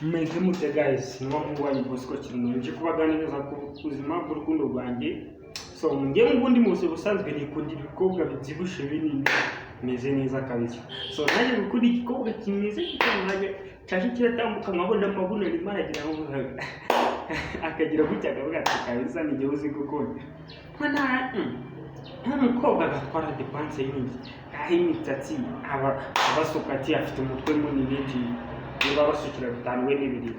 Meze mute guys, niwo mubanye Bosco Kirundo nje kubaganiriza ku buzima bw'urukundo rwanjye. So ngiye mu bundi munsi busanzwe nikundira ibikobwa bibyibushe binini meze neza kabisa. So naje gukunda igikobwa kimeze cyane cyaje kiratambuka nkabona amabuno arimo aragira ngo akagira gutya akavuga ati kabisa nijye uzi gukunda. Mwana nk'umukobwa agatwara depanse y'ingi aho imitsi abasukati afite umutwe munini niba basukira bitandwe n'ibiri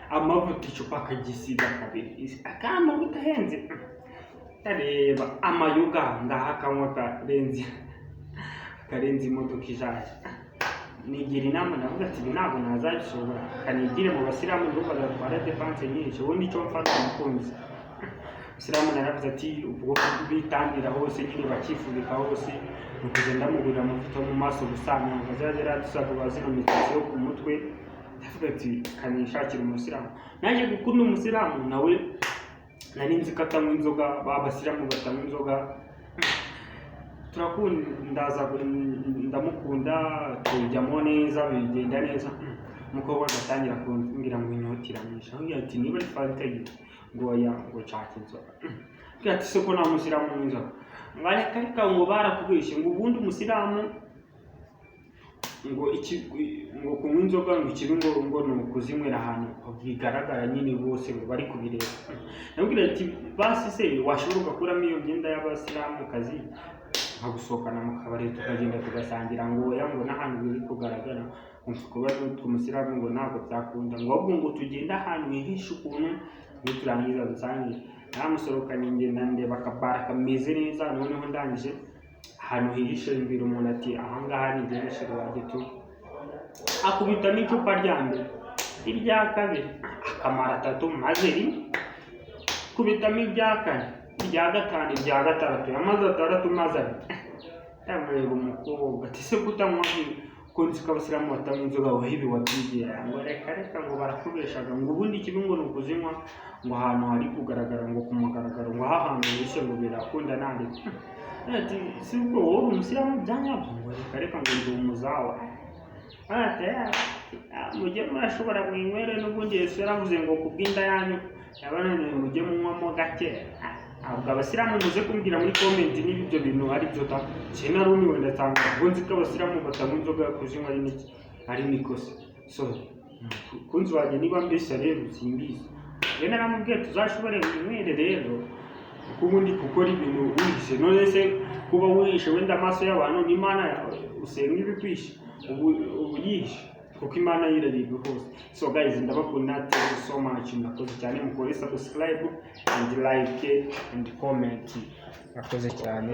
amavuta icupa akagisiga kabiri akama bitahenze tareba amayuga ngaha kanwaka karenzi imodoka ijaje nigira inama navuga ati ntabwo nazabishobora kanigire mu basiramu ndumva gatwara depanse nyinshi ubundi cyo mfata umukunzi Siramu naravuze ati ubwo bitandira hose nyine bakifubika hose nukugenda mugurira amavuta mu maso gusanga bazazera dusaba bazina mitsi yo ku mutwe ndavuga ati kanishakira umusiramu naje gukunda umusiramu nawe nari nzi katanywa inzoga babasiramu batanywa inzoga turakundaza ndamukunda tujyamo neza bigenda neza umukobwa agatangira kumbwira ngo inyotiramisha ngira ati niba ari fanta ngo ya ngo cyake inzoga ngira ati soko na musiramu inzoga ngareka ngo barakubeshe ngo ubundi umusiramu ngo iki ngo kunywa inzoga ngo ikibi ngo no kuzimwera ahantu bigaragara nyine bose ngo bari kubireba nabwira ati basi se washobora kuramo iyo myenda y'abasiramu kazi nkagusohokana mu kabari tukagenda tugasangira ngo yango n'ahantu biri kugaragara kuba tumusiramu ngo ntabwo byakunda ngo ahubwo ngo tugenda ahantu hihishe ukuntu niturangiza dusange namusorokanye ngenda ndeba akabara kameze neza noneho ndangije ahantu hihishe imbere umuntu ati ahangaha ni byinshi rwajye tu akubita n'icupa ryambere irya kabiri akamara 3 maze kubitamo irya kane irya gatanu irya gatatu amaze 6 maze yamureba umukobwa ati se kutanywa konzi kabasiramu batanywa inzoga wahibi wabyigiye ngo reka ngo barakubeshaga ngo ubundi kibi ngo nukuzinywa ngo ahantu hari kugaragara ngo kumugaragara ngo hahantu yishe ngo birakunda nande ati si ubwo wowe umusiramu byanyabyo ngo reka ngo ndi umuzawa ati mujye murashobora mwinywere n'ubundi Yesu yaravuze ngo kubwinda yanyu yabananiye mujye munywamo gake ahubwo abasiramu muze kumbwira muri comment niba ibyo bintu ari byo ta cyena rumiwe ndatanga ngo nzi ko abasiramu batanywa inzoga kuzinywa ari nikosa so kunzi waje niba mbese rero simbizi rero naramubwiye tuzashobore mwinywere rero kubundi gukora ibintu wihishe none se kuba wihishe wenda amaso y'abantu n'Imana yawe usenga ibikwishe ubu yihishe kuko Imana yirariga hose. So guys ndabakunda so much murakoze cyane mukore subscribe and like and comment murakoze cyane.